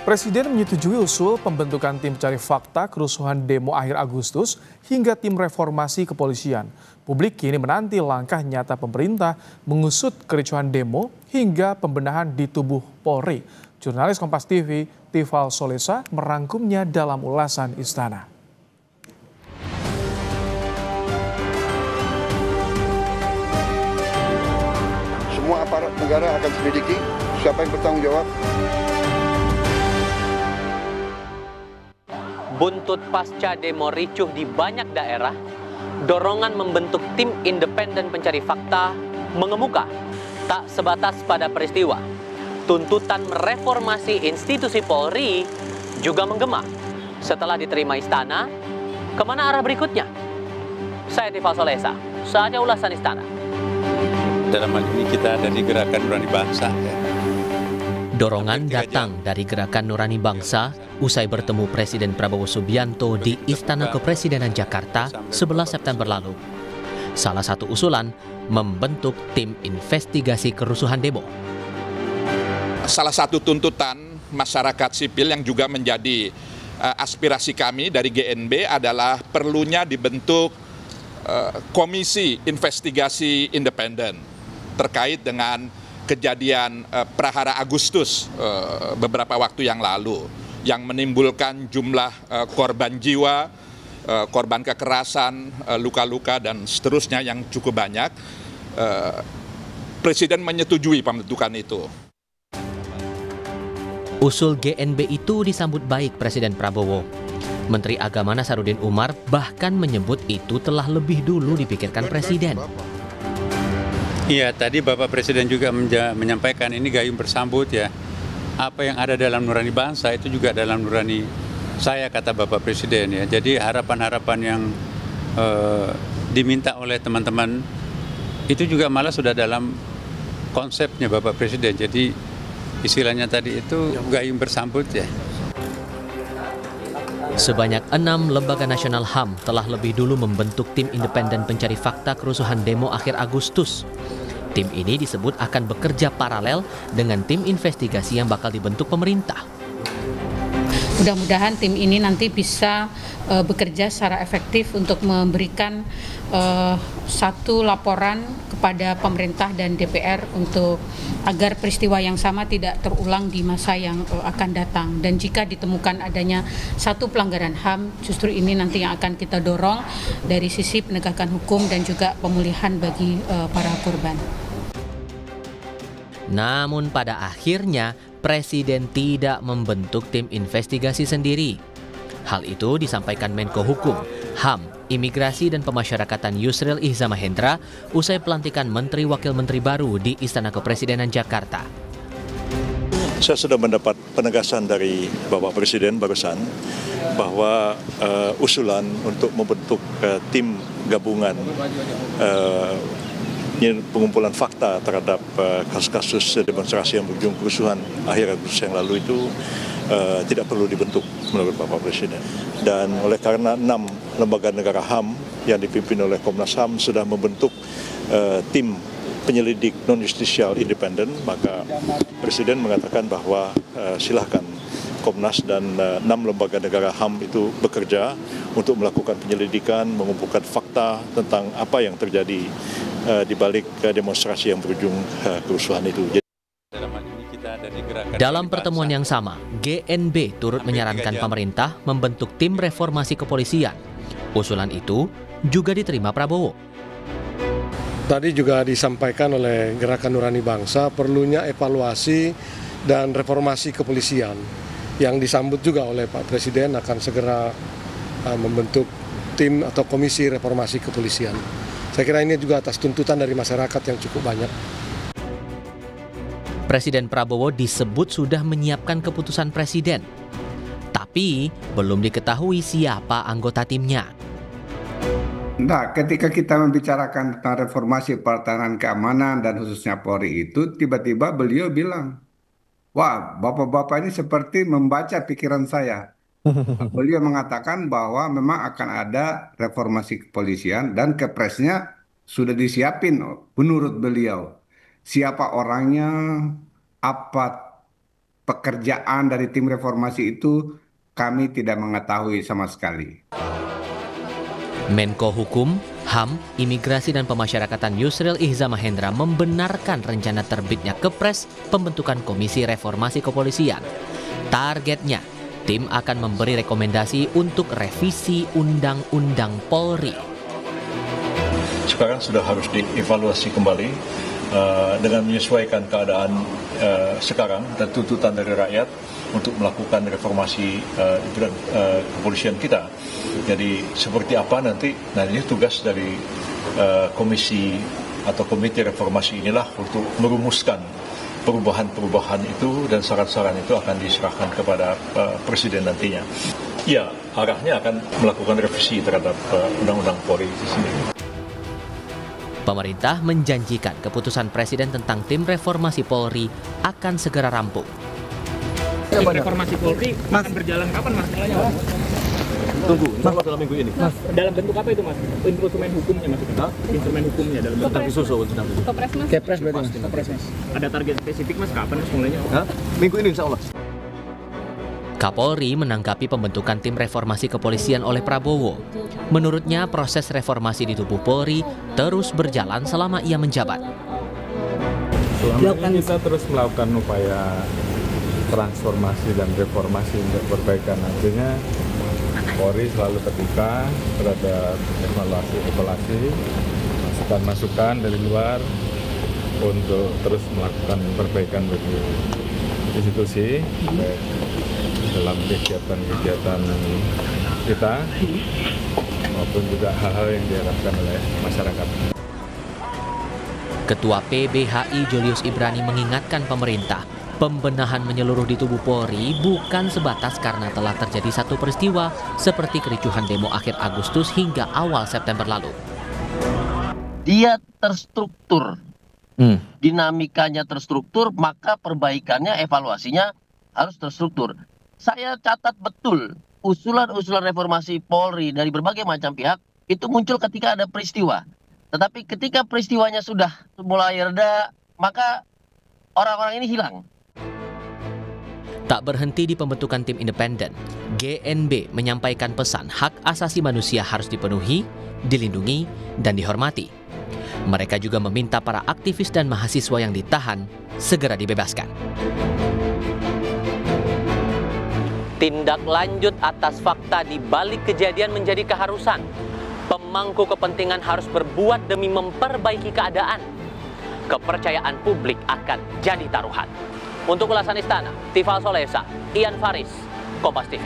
Presiden menyetujui usul pembentukan tim pencari fakta kerusuhan demo akhir Agustus hingga tim reformasi kepolisian. Publik kini menanti langkah nyata pemerintah mengusut kericuhan demo hingga pembenahan di tubuh Polri. Jurnalis Kompas TV, Tifal Solesa, merangkumnya dalam ulasan Istana. Semua aparat negara akan selidiki siapa yang bertanggung jawab. Buntut pasca demo ricuh di banyak daerah, dorongan membentuk tim independen pencari fakta mengemuka. Tak sebatas pada peristiwa, tuntutan mereformasi institusi Polri juga menggema. Setelah diterima Istana, kemana arah berikutnya? Saya Tifal Solesa, saatnya ulasan Istana. Dalam hal ini kita dari Gerakan Nurani Bangsa. Dorongan datang dari Gerakan Nurani Bangsa usai bertemu Presiden Prabowo Subianto di Istana Kepresidenan Jakarta 11 September lalu. Salah satu usulan membentuk tim investigasi kerusuhan demo. Salah satu tuntutan masyarakat sipil yang juga menjadi aspirasi kami dari GNB adalah perlunya dibentuk komisi investigasi independen terkait dengan kejadian Prahara Agustus beberapa waktu yang lalu yang menimbulkan jumlah korban jiwa, korban kekerasan, luka-luka dan seterusnya yang cukup banyak. Presiden menyetujui pembentukan itu. Usul GNB itu disambut baik Presiden Prabowo. Menteri Agama Nasaruddin Umar bahkan menyebut itu telah lebih dulu dipikirkan Presiden. Iya, tadi Bapak Presiden juga menyampaikan ini gayung bersambut ya. Apa yang ada dalam nurani bangsa itu juga dalam nurani saya, kata Bapak Presiden ya. Jadi harapan-harapan yang diminta oleh teman-teman itu juga malah sudah dalam konsepnya Bapak Presiden. Jadi istilahnya tadi itu gayung bersambut ya. Sebanyak 6 lembaga nasional HAM telah lebih dulu membentuk tim independen pencari fakta kerusuhan demo akhir Agustus. Tim ini disebut akan bekerja paralel dengan tim investigasi yang bakal dibentuk pemerintah. Mudah-mudahan tim ini nanti bisa bekerja secara efektif untuk memberikan satu laporan kepada pemerintah dan DPR untuk agar peristiwa yang sama tidak terulang di masa yang akan datang. Dan jika ditemukan adanya satu pelanggaran HAM, justru ini nanti yang akan kita dorong dari sisi penegakan hukum dan juga pemulihan bagi para korban. Namun pada akhirnya Presiden tidak membentuk tim investigasi sendiri. Hal itu disampaikan Menko Hukum, HAM, Imigrasi dan Pemasyarakatan Yusril Ihza Mahendra usai pelantikan Menteri Wakil Menteri baru di Istana Kepresidenan Jakarta. Saya sudah mendapat penegasan dari Bapak Presiden barusan bahwa usulan untuk membentuk tim gabungan pengumpulan fakta terhadap kasus-kasus demonstrasi yang berujung kerusuhan akhir Agustus yang lalu itu tidak perlu dibentuk menurut Bapak Presiden. Dan oleh karena 6 lembaga negara HAM yang dipimpin oleh Komnas HAM sudah membentuk tim penyelidik non-justisial independen, maka Presiden mengatakan bahwa silahkan Komnas dan 6 lembaga negara HAM itu bekerja untuk melakukan penyelidikan, mengumpulkan fakta tentang apa yang terjadi di balik demonstrasi yang berujung kerusuhan itu. Dalam pertemuan yang sama, GNB turut menyarankan pemerintah membentuk tim reformasi kepolisian. Usulan itu juga diterima Prabowo. Tadi juga disampaikan oleh Gerakan Nurani Bangsa perlunya evaluasi dan reformasi kepolisian yang disambut juga oleh Pak Presiden akan segera membentuk tim atau komisi reformasi kepolisian. Saya kira ini juga atas tuntutan dari masyarakat yang cukup banyak. Presiden Prabowo disebut sudah menyiapkan keputusan Presiden, tapi belum diketahui siapa anggota timnya. Nah, ketika kita membicarakan tentang reformasi pertahanan keamanan dan khususnya Polri itu, tiba-tiba beliau bilang, wah, bapak-bapak ini seperti membaca pikiran saya. Beliau mengatakan bahwa memang akan ada reformasi kepolisian dan kepresnya sudah disiapin menurut beliau. Siapa orangnya, apa pekerjaan dari tim reformasi itu kami tidak mengetahui sama sekali. Menko Hukum, HAM, Imigrasi dan Pemasyarakatan Yusril Ihza Mahendra membenarkan rencana terbitnya Kepres pembentukan Komisi Reformasi Kepolisian. Targetnya, tim akan memberi rekomendasi untuk revisi Undang-Undang Polri. Sekarang sudah harus dievaluasi kembali dengan menyesuaikan keadaan sekarang dan tuntutan dari rakyat untuk melakukan reformasi kepolisian kita. Jadi seperti apa nanti, nah ini tugas dari komisi atau komite reformasi inilah untuk merumuskan perubahan-perubahan itu, dan saran-saran itu akan diserahkan kepada Presiden nantinya. Ya, arahnya akan melakukan revisi terhadap Undang-Undang Polri itu sendiri. Pemerintah menjanjikan keputusan Presiden tentang tim reformasi Polri akan segera rampung. Tim reformasi Polri akan berjalan kapan, Mas? Tunggu, insya Allah dalam minggu ini. Mas, dalam bentuk apa itu, Mas? Instrumen hukumnya maksudnya? Instrumen hukumnya dalam bentuk disusul. Kepres, Mas? Kepres berarti, Mas. Kepres, Mas. Ada target spesifik, Mas, kapan Mas mulainya? Minggu ini insya Allah. Kapolri menanggapi pembentukan tim reformasi kepolisian oleh Prabowo. Menurutnya, proses reformasi di tubuh Polri terus berjalan selama ia menjabat. Selama ini kita terus melakukan upaya transformasi dan reformasi untuk perbaikan. Artinya Polri selalu terbuka terhadap evaluasi, masukan-masukan dari luar untuk terus melakukan perbaikan bagi institusi, baik dalam kegiatan-kegiatan kita maupun juga hal-hal yang diharapkan oleh masyarakat. Ketua PBHI Julius Ibrani mengingatkan pemerintah, pembenahan menyeluruh di tubuh Polri bukan sebatas karena telah terjadi satu peristiwa seperti kericuhan demo akhir Agustus hingga awal September lalu. Dia terstruktur, dinamikanya terstruktur, maka perbaikannya, evaluasinya harus terstruktur. Saya catat betul usulan-usulan reformasi Polri dari berbagai macam pihak itu muncul ketika ada peristiwa. Tetapi ketika peristiwanya sudah mulai reda, maka orang-orang ini hilang. Tak berhenti di pembentukan tim independen, GNB menyampaikan pesan hak asasi manusia harus dipenuhi, dilindungi, dan dihormati. Mereka juga meminta para aktivis dan mahasiswa yang ditahan segera dibebaskan. Tindak lanjut atas fakta di balik kejadian menjadi keharusan. Pemangku kepentingan harus berbuat demi memperbaiki keadaan. Kepercayaan publik akan jadi taruhan. Untuk ulasan Istana, Tifal Solesa, Ian Faris, Kompas TV.